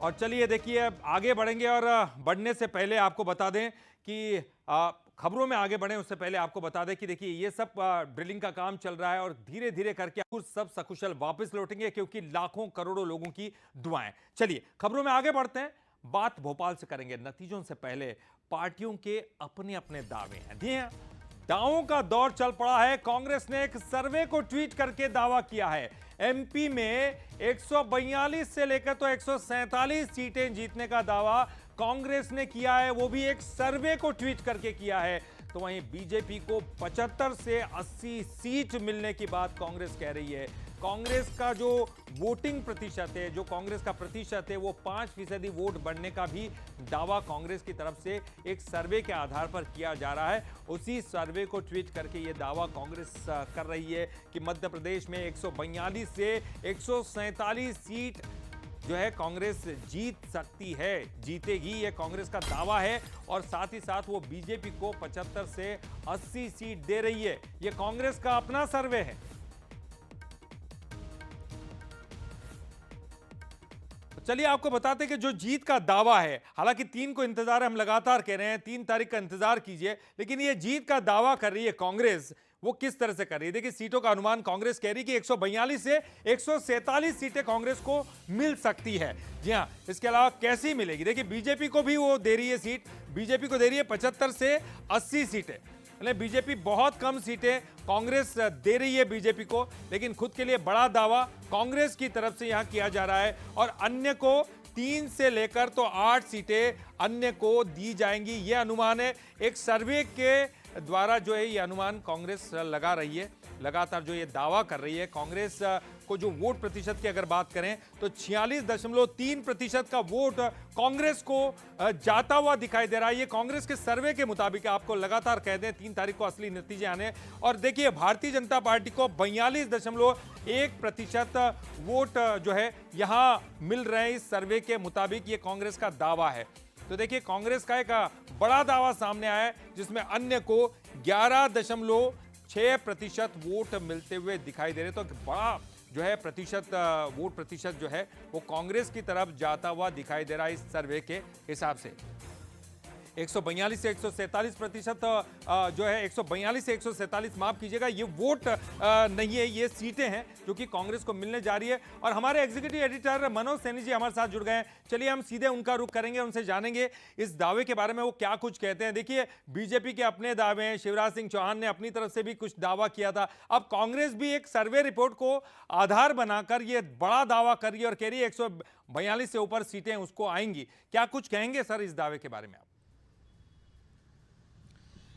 और चलिए देखिए अब आगे बढ़ेंगे और बढ़ने से पहले आपको बता दें कि खबरों में आगे बढ़े उससे पहले आपको बता दें कि देखिए ये सब ड्रिलिंग का काम चल रहा है और धीरे धीरे करके सब सकुशल वापस लौटेंगे क्योंकि लाखों करोड़ों लोगों की दुआएं। चलिए खबरों में आगे बढ़ते हैं, बात भोपाल से करेंगे। नतीजों से पहले पार्टियों के अपने अपने दावे हैं। जी हाँ, दावों का दौर चल पड़ा है। कांग्रेस ने एक सर्वे को ट्वीट करके दावा किया है एमपी में 142 से लेकर तो 147 सीटें जीतने का दावा कांग्रेस ने किया है, वो भी एक सर्वे को ट्वीट करके किया है। तो वहीं बीजेपी को 75 से 80 सीट मिलने की बात कांग्रेस कह रही है। कांग्रेस का जो वोटिंग प्रतिशत है, जो कांग्रेस का प्रतिशत है, वो 5% वोट बढ़ने का भी दावा कांग्रेस की तरफ से एक सर्वे के आधार पर किया जा रहा है। उसी सर्वे को ट्वीट करके ये दावा कांग्रेस कर रही है कि मध्य प्रदेश में 142 से 147 सीट जो है कांग्रेस जीत सकती है, जीतेगी, ये कांग्रेस का दावा है। और साथ ही साथ वो बीजेपी को 75 से 80 सीट दे रही है। ये कांग्रेस का अपना सर्वे है। चलिए आपको बताते हैं कि जो जीत का दावा है, हालांकि 3 को इंतजार है, हम लगातार कह रहे हैं 3 तारीख का इंतजार कीजिए, लेकिन ये जीत का दावा कर रही है कांग्रेस, वो किस तरह से कर रही है। देखिए सीटों का अनुमान कांग्रेस कह रही है कि 142 से 147 सीटें कांग्रेस को मिल सकती है। जी हां, इसके अलावा कैसी मिलेगी, देखिए बीजेपी को भी वो दे रही है सीट, बीजेपी को दे रही है 75 से 80 सीटें। बीजेपी बहुत कम सीटें कांग्रेस दे रही है बीजेपी को, लेकिन खुद के लिए बड़ा दावा कांग्रेस की तरफ से यहां किया जा रहा है और अन्य को 3 से लेकर तो 8 सीटें अन्य को दी जाएंगी, यह अनुमान है। एक सर्वे के द्वारा जो है ये अनुमान कांग्रेस लगा रही है, लगातार जो ये दावा कर रही है। कांग्रेस को जो वोट प्रतिशत की अगर बात करें तो 46.3% का वोट कांग्रेस को जाता हुआ दिखाई दे रहा है। ये कांग्रेस के सर्वे के मुताबिक, आपको लगातार कह दें 3 तारीख को असली नतीजे आने। और देखिए भारतीय जनता पार्टी को 42.1% वोट जो है यहां मिल रहे हैं इस सर्वे के मुताबिक, ये कांग्रेस का दावा है। तो देखिए कांग्रेस का एक बड़ा दावा सामने आया है जिसमें अन्य को 11.6% वोट मिलते हुए दिखाई दे रहे। तो बड़ा जो है वोट प्रतिशत जो है वो कांग्रेस की तरफ जाता हुआ दिखाई दे रहा है इस सर्वे के हिसाब से। 142 से 147% जो है 142 से 147, माफ कीजिएगा, ये वोट नहीं है, ये सीटें हैं जो कि कांग्रेस को मिलने जा रही है। और हमारे एग्जीक्यूटिव एडिटर मनोज सैनी जी हमारे साथ जुड़ गए हैं। चलिए हम सीधे उनका रुख करेंगे, उनसे जानेंगे इस दावे के बारे में वो क्या कुछ कहते हैं। देखिए बीजेपी के अपने दावे हैं, शिवराज सिंह चौहान ने अपनी तरफ से भी कुछ दावा किया था। अब कांग्रेस भी एक सर्वे रिपोर्ट को आधार बनाकर ये बड़ा दावा कर रही है और कह रही है 142 से ऊपर सीटें उसको आएंगी। क्या कुछ कहेंगे सर इस दावे के बारे में आप?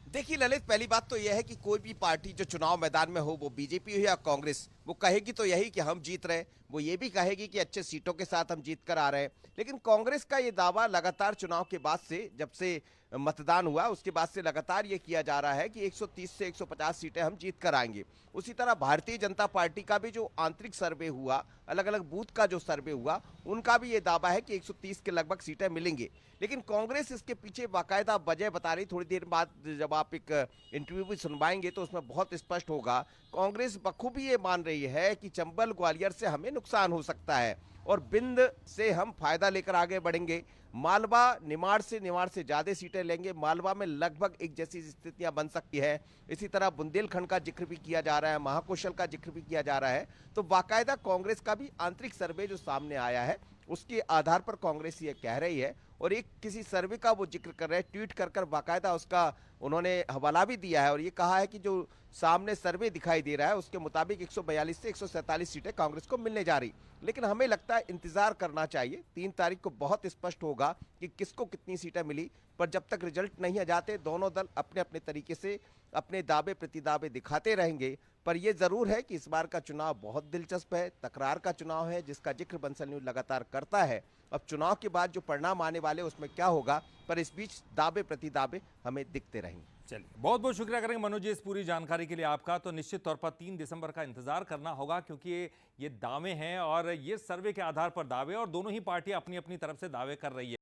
देखिए ललित, पहली बात तो यह है कि कोई भी पार्टी जो चुनाव मैदान में हो, वो बीजेपी हो या कांग्रेस, वो कहेगी तो यही कि हम जीत रहे हैं, वो ये भी कहेगी कि अच्छे सीटों के साथ हम जीत कर आ रहे हैं। लेकिन कांग्रेस का ये दावा लगातार चुनाव के बाद से, जब से मतदान हुआ उसके बाद से लगातार ये किया जा रहा है कि 130 से 150 सीटें हम जीत कर आएंगे। उसी तरह भारतीय जनता पार्टी का भी जो आंतरिक सर्वे हुआ, अलग अलग बूथ का जो सर्वे हुआ, उनका भी ये दावा है कि 130 के लगभग सीटें मिलेंगे। लेकिन कांग्रेस इसके पीछे बाकायदा वजह बता रही। थोड़ी देर बाद जब आप एक इंटरव्यू भी सुनवाएंगे तो उसमें बहुत स्पष्ट होगा। कांग्रेस बखूबी ये मान रही है कि चंबल ग्वालियर से हमें नुकसान हो सकता है और बिंद से हम फायदा लेकर आगे बढ़ेंगे। मालवा निमाड़ से ज्यादा सीटें लेंगे। मालवा में लगभग एक जैसी स्थितियां बन सकती है। इसी तरह बुंदेलखंड का जिक्र भी किया जा रहा है, महाकौशल का जिक्र भी किया जा रहा है। तो बाकायदा कांग्रेस का भी आंतरिक सर्वे जो सामने आया है उसके आधार पर कांग्रेस ये कह रही है। और एक किसी सर्वे का वो जिक्र कर रहे हैं, ट्वीट कर बाकायदा उसका उन्होंने हवाला भी दिया है और ये कहा है कि जो सामने सर्वे दिखाई दे रहा है उसके मुताबिक 142 से 147 सीटें कांग्रेस को मिलने जा रही। लेकिन हमें लगता है इंतजार करना चाहिए। 3 तारीख को बहुत स्पष्ट होगा कि किसको कितनी सीटें मिली। पर जब तक रिजल्ट नहीं आ जाते, दोनों दल अपने अपने तरीके से अपने दावे प्रतिदावे दिखाते रहेंगे। पर यह जरूर है कि इस बार का चुनाव बहुत दिलचस्प है, तकरार का चुनाव है जिसका जिक्र बंसल न्यूज लगातार करता है। अब चुनाव के बाद जो परिणाम आने वाले उसमें क्या होगा, पर इस बीच दावे प्रतिदावे हमें दिखते रहेंगे। चलिए बहुत बहुत शुक्रिया करेंगे मनोज जी इस पूरी जानकारी के लिए आपका। तो निश्चित तौर पर 3 दिसंबर का इंतजार करना होगा क्योंकि ये दावे हैं और ये सर्वे के आधार पर दावे, और दोनों ही पार्टियां अपनी अपनी तरफ से दावे कर रही है।